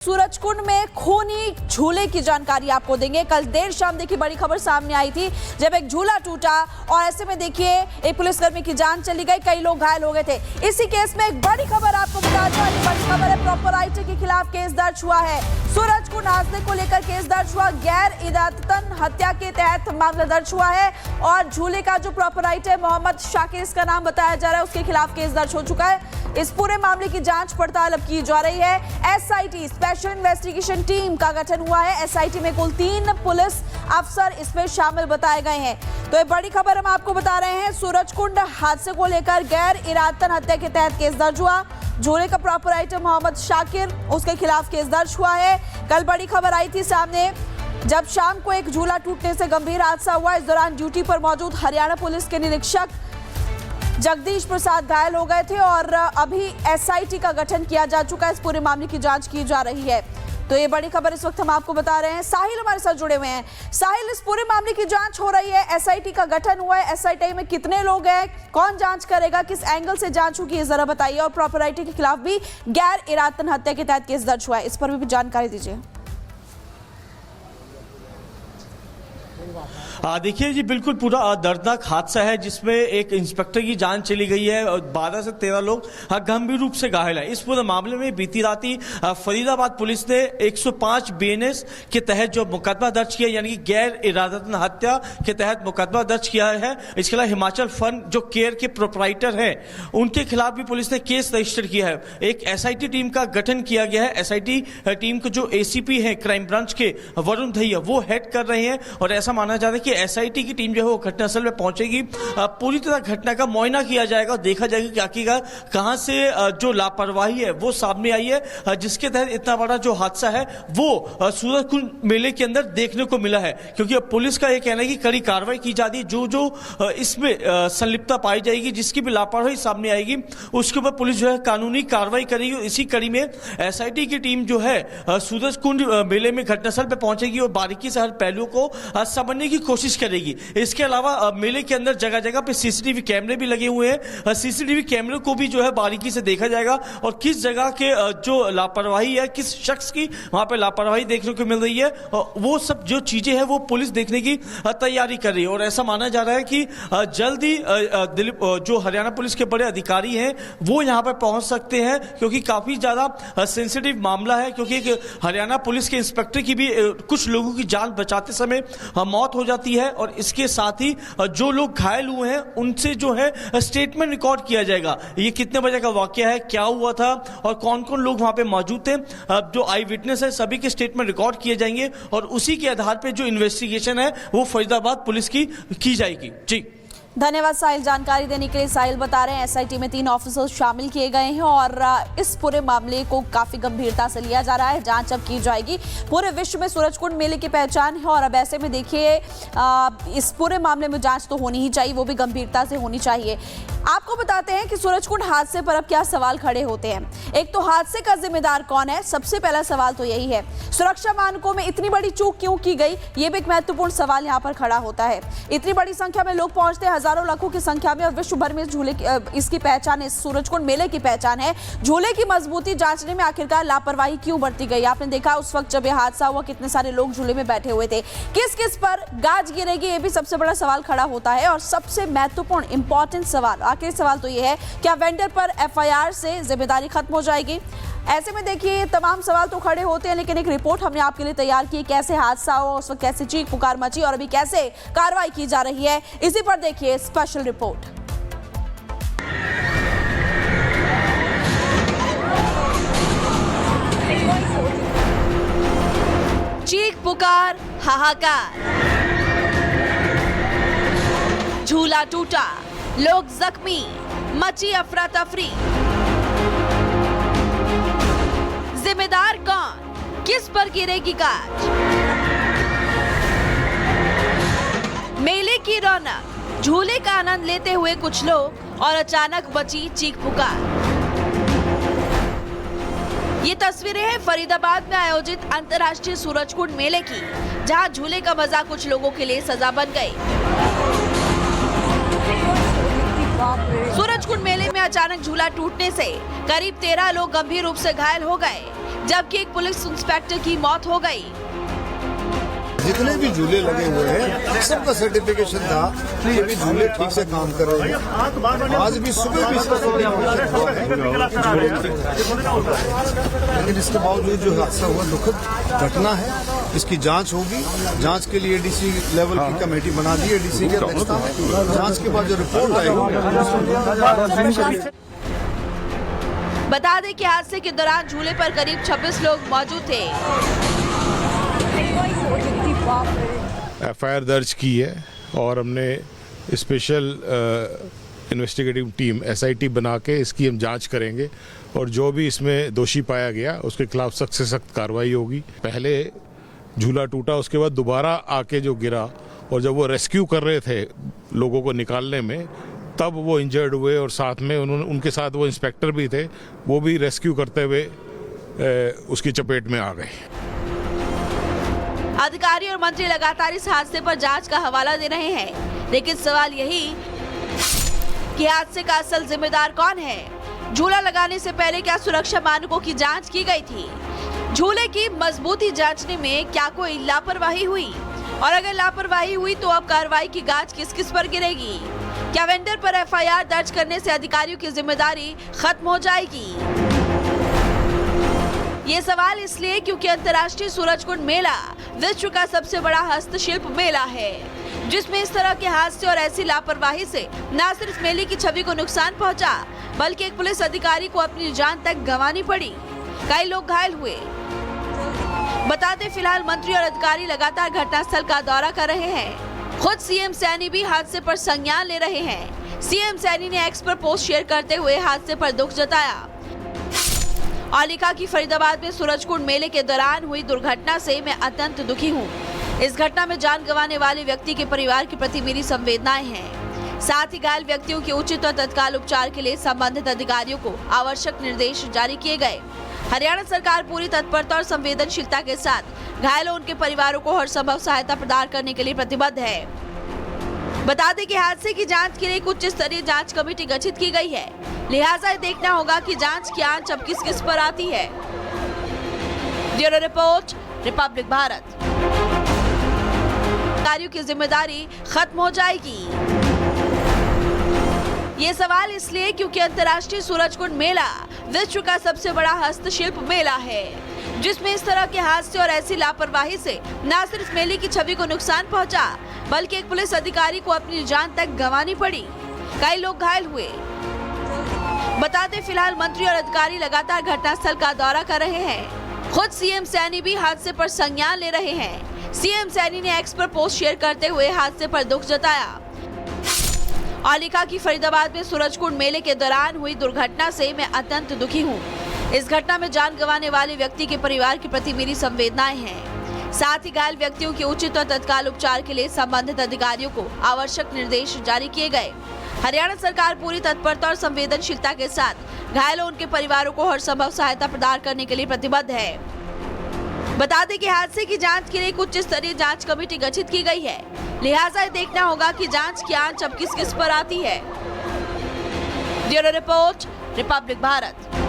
सूरजकुंड में खूनी झूले की जानकारी आपको देंगे। कल देर शाम देखिए बड़ी खबर सामने आई थी जब एक झूला टूटा और ऐसे में देखिए एक पुलिसकर्मी की जान चली गई, कई लोग घायल हो गए थे। इसी केस में एक बड़ी खबर आपको बता दूं, ये बड़ी खबर है प्रोपराइटर के खिलाफ केस दर्ज हुआ है। सूरजकुंड हादसे को लेकर केस दर्ज हुआ, गैर इरादतन हत्या के तहत मामला दर्ज हुआ है और झूले का जो प्रोपराइटर मोहम्मद शाकिर इसका नाम बताया जा रहा है, उसके खिलाफ केस दर्ज हो चुका है। इस पूरे मामले की जांच पड़ताल अब की जा रही है। एसआईटी स्पेशल इन्वेस्टिगेशन टीम का गठन हुआ है। एसआईटी में कुल 3 पुलिस अफसर इसमें शामिल बताए गए हैं। तो ये बड़ी खबर हम आपको बता रहे हैं। सूरजकुंड हादसे को लेकर गैर इरादतन हत्या के तहत केस दर्ज हुआ। झूले का प्रोपराइटर मोहम्मद शाकिर, उसके खिलाफ केस दर्ज हुआ है। कल बड़ी खबर आई थी सामने जब शाम को एक झूला टूटने से गंभीर हादसा हुआ। इस दौरान ड्यूटी पर मौजूद हरियाणा पुलिस के निरीक्षक जगदीश प्रसाद घायल हो गए थे और अभी एसआईटी का गठन किया जा चुका है। इस पूरे मामले की जांच की जा रही है। तो ये बड़ी खबर इस वक्त हम आपको बता रहे हैं। साहिल हमारे साथ जुड़े हुए हैं। साहिल, इस पूरे मामले की जांच हो रही है, एसआईटी का गठन हुआ है। एसआईटी में कितने लोग हैं, कौन जांच करेगा, किस एंगल से जांच होगी, जरा बताइए। और प्रॉपर्टी के खिलाफ भी गैर इरादतन हत्या के तहत केस दर्ज हुआ है, इस पर भी जानकारी दीजिए। देखिए जी, बिल्कुल पूरा दर्दनाक हादसा है जिसमें एक इंस्पेक्टर की जान चली गई है और 12 से 13 लोग गंभीर रूप से घायल हैं। इस पूरे मामले में बीती राती फरीदाबाद पुलिस ने 105 बीएनएस के तहत जो मुकदमा दर्ज किया, यानी कि गैर इरादतन हत्या के तहत मुकदमा दर्ज किया है। इसके अलावा हिमाचल फन जो केयर के प्रोपराइटर हैं उनके खिलाफ भी पुलिस ने केस रजिस्टर किया है। एक एसआईटी टीम का गठन किया गया है। एसआईटी टीम को जो एसीपी हैं क्राइम ब्रांच के वरुण दहिया वो हेड कर रहे हैं और ऐसा माना जा रहा है कि एसआईटी की टीम जो है वो घटनास्थल में पहुंचेगी। पूरी तरह घटना का मुआयना किया जाएगा और देखा जाएगा कि आखिरकार कहां से जो लापरवाही है वो सामने आई है, जिसके तहत इतना बड़ा जो हादसा है वो सूरजकुंड मेले के अंदर देखने को मिला है। क्योंकि अब पुलिस का यह कहना है कि कड़ी कार्रवाई की जाती है, जो इसमें संलिप्तता पाई जाएगी, जिसकी भी लापरवाही सामने आएगी उसके ऊपर पुलिस जो है कानूनी कार्रवाई करेगी। इसी कड़ी में एसआईटी की टीम जो है सूरजकुंड मेले में घटनास्थल पर पहुंचेगी और बारीकी से हर पहलू को समझने की कोशिश करेगी। इसके अलावा मेले के अंदर जगह जगह पे सीसीटीवी कैमरे भी लगे हुए हैं। सीसीटीवी कैमरे को भी जो है बारीकी से देखा जाएगा और किस जगह के जो लापरवाही है, किस शख्स की वहां पे लापरवाही देखने को मिल रही है, वो सब जो चीजें हैं वो पुलिस देखने की तैयारी कर रही है। और ऐसा माना जा रहा है कि जल्द ही दिलीप जो हरियाणा पुलिस के बड़े अधिकारी हैं वो यहाँ पर पहुंच सकते हैं, क्योंकि काफी ज्यादा सेंसिटिव मामला है। क्योंकि एक हरियाणा पुलिस के इंस्पेक्टर की भी कुछ लोगों की जान बचाते समय मौत हो जाती है और इसके साथ ही जो लोग घायल हुए हैं उनसे जो है स्टेटमेंट रिकॉर्ड किया जाएगा। ये कितने बजे का वाकया है, क्या हुआ था और कौन कौन लोग वहां पे मौजूद थे, जो आई विटनेस है सभी के स्टेटमेंट रिकॉर्ड किए जाएंगे और उसी के आधार पे जो इन्वेस्टिगेशन है वो फरीदाबाद पुलिस की जाएगी। जी धन्यवाद साहिल, जानकारी देने के लिए। साहिल बता रहे हैं एसआईटी में 3 ऑफिसर्स शामिल किए गए हैं और इस पूरे मामले को काफी गंभीरता से लिया जा रहा है। जांच अब की जाएगी। पूरे विश्व में सूरजकुंड मेले की पहचान है और अब ऐसे में देखिए इस पूरे मामले में जांच तो होनी ही चाहिए, वो भी गंभीरता से होनी चाहिए। आपको बताते हैं कि सूरजकुंड हादसे पर अब क्या सवाल खड़े होते हैं। एक तो हादसे का जिम्मेदार कौन है, सबसे पहला सवाल तो यही है। सुरक्षा मानकों में इतनी बड़ी चूक क्यों की गई, ये भी एक महत्वपूर्ण सवाल यहाँ पर खड़ा होता है। इतनी बड़ी संख्या में लोग पहुंचते हैं, हजारों लाखों की संख्या में, और विश्व भर में झूले इसकी पहचान है, सूरजकुंड मेले की पहचान है। झूले की मजबूती जांचने में आखिरकार लापरवाही क्यों बरती गई। आपने देखा उस वक्त जब यह हादसा हुआ कितने सारे लोग झूले में बैठे हुए थे। किस किस पर गाज गिरेगी, ये भी सबसे बड़ा सवाल खड़ा होता है। और सबसे महत्वपूर्ण इंपॉर्टेंट सवाल, आखिरी सवाल तो यह है, क्या वेंडर पर एफआईआर से जिम्मेदारी खत्म हो जाएगी। ऐसे में देखिए तमाम सवाल तो खड़े होते हैं, लेकिन एक रिपोर्ट हमने आपके लिए तैयार की, कैसे हादसा हुआ, उस वक्त कैसे चीख पुकार मची और अभी कैसे कार्रवाई की जा रही है। इसी पर देखिए स्पेशल रिपोर्ट। चीख पुकार, हाहाकार, झूला टूटा, लोग जख्मी, मची अफरा तफरी। जिम्मेदार कौन, किस पर गिरेगी गाज। मेले की रौनक, झूले का आनंद लेते हुए कुछ लोग और अचानक बची चीख पुकार। ये तस्वीरें हैं फरीदाबाद में आयोजित अंतर्राष्ट्रीय सूरजकुंड मेले की, जहां झूले का मजा कुछ लोगों के लिए सजा बन गई। सूरजकुंड मेले में अचानक झूला टूटने से करीब 13 लोग गंभीर रूप से घायल हो गए। जबकि एक पुलिस इंस्पेक्टर की मौत हो गई। जितने भी झूले लगे हुए हैं सबका सर्टिफिकेशन था कि ये भी झूले ठीक से काम कर रहे हैं। आज भी सुबह भी इसका लेकिन इसके बावजूद जो हादसा हुआ दुखद घटना है। इसकी जांच होगी। जांच के लिए डीसी लेवल की कमेटी बना दी है डीसी की अध्यक्षता में। जांच के बाद जो रिपोर्ट आएगी। बता दें कि हादसे के दौरान झूले पर करीब 26 लोग मौजूद थे। एफआईआर दर्ज की है और हमने स्पेशल इन्वेस्टिगेटिव टीम एसआईटी बना के इसकी हम जांच करेंगे और जो भी इसमें दोषी पाया गया उसके खिलाफ सख्त से सख्त कार्रवाई होगी। पहले झूला टूटा, उसके बाद दोबारा आके जो गिरा और जब वो रेस्क्यू कर रहे थे लोगों को निकालने में तब वो इंजर्ड हुए और साथ में उनके साथ वो इंस्पेक्टर भी थे, वो भी रेस्क्यू करते हुए उसकी चपेट में आ गए। अधिकारी और मंत्री लगातार इस हादसे पर जांच का हवाला दे रहे हैं, लेकिन सवाल यही कि हादसे का असल जिम्मेदार कौन है। झूला लगाने से पहले क्या सुरक्षा मानकों की जांच की गई थी? झूले की मजबूती जांचने में क्या कोई लापरवाही हुई? और अगर लापरवाही हुई तो अब कार्रवाई की गाज किस किस पर गिरेगी? क्या वेंडर पर एफआईआर दर्ज करने से अधिकारियों की जिम्मेदारी खत्म हो जाएगी? ये सवाल इसलिए क्योंकि अंतर्राष्ट्रीय सूरजकुंड मेला विश्व का सबसे बड़ा हस्तशिल्प मेला है, जिसमें इस तरह के हादसे और ऐसी लापरवाही से न सिर्फ मेले की छवि को नुकसान पहुंचा, बल्कि एक पुलिस अधिकारी को अपनी जान तक गंवानी पड़ी। कई लोग घायल हुए। बताते फिलहाल मंत्री और अधिकारी लगातार घटनास्थल का दौरा कर रहे हैं। खुद सीएम सैनी भी हादसे पर संज्ञान ले रहे हैं। सीएम सैनी ने एक्स पर पोस्ट शेयर करते हुए हादसे पर दुख जताया और लिखा कि फरीदाबाद में सूरजकुंड मेले के दौरान हुई दुर्घटना से मैं अत्यंत दुखी हूँ। इस घटना में जान गंवाने वाले व्यक्ति के परिवार के प्रति मेरी संवेदनाएं हैं। साथ ही घायल व्यक्तियों के उचित और तत्काल उपचार के लिए संबंधित अधिकारियों को आवश्यक निर्देश जारी किए गए। हरियाणा सरकार पूरी तत्परता और संवेदनशीलता के साथ घायलों उनके परिवारों को हर संभव सहायता प्रदान करने के लिए प्रतिबद्ध है। बता दें कि हादसे की जांच के लिए एक उच्च स्तरीय जांच कमेटी गठित की गई है, लिहाजा देखना होगा कि जांच की आंच अब किस किस पर आती है। Bureau report, Republic Bharat. अधिकारियों की जिम्मेदारी खत्म हो जाएगी। ये सवाल इसलिए क्योंकि अंतर्राष्ट्रीय सूरजकुंड मेला विश्व का सबसे बड़ा हस्तशिल्प मेला है, जिसमें इस तरह के हादसे और ऐसी लापरवाही से न सिर्फ मेले की छवि को नुकसान पहुंचा, बल्कि एक पुलिस अधिकारी को अपनी जान तक गंवानी पड़ी। कई लोग घायल हुए। बताते फिलहाल मंत्री और अधिकारी लगातार घटनास्थल का दौरा कर रहे हैं। खुद सीएम सैनी भी हादसे पर संज्ञान ले रहे हैं। सीएम सैनी ने एक्स पर पोस्ट शेयर करते हुए हादसे पर दुख जताया और लिखा कि फरीदाबाद में सूरजकुंड मेले के दौरान हुई दुर्घटना से मैं अत्यंत दुखी हूँ। इस घटना में जान गंवाने वाले व्यक्ति के परिवार के प्रति मेरी संवेदनाएं हैं। साथ ही घायल व्यक्तियों के उचित और तत्काल उपचार के लिए संबंधित अधिकारियों को आवश्यक निर्देश जारी किए गए। हरियाणा सरकार पूरी तत्परता और संवेदनशीलता के साथ घायलों उनके परिवारों को हर संभव सहायता प्रदान करने के लिए प्रतिबद्ध है। बता दें कि हादसे की जांच के लिए एक उच्च स्तरीय जांच कमेटी गठित की गई है, लिहाजा देखना होगा कि जांच की आंच अब किस किस पर आती है। Bureau report, Republic Bharat.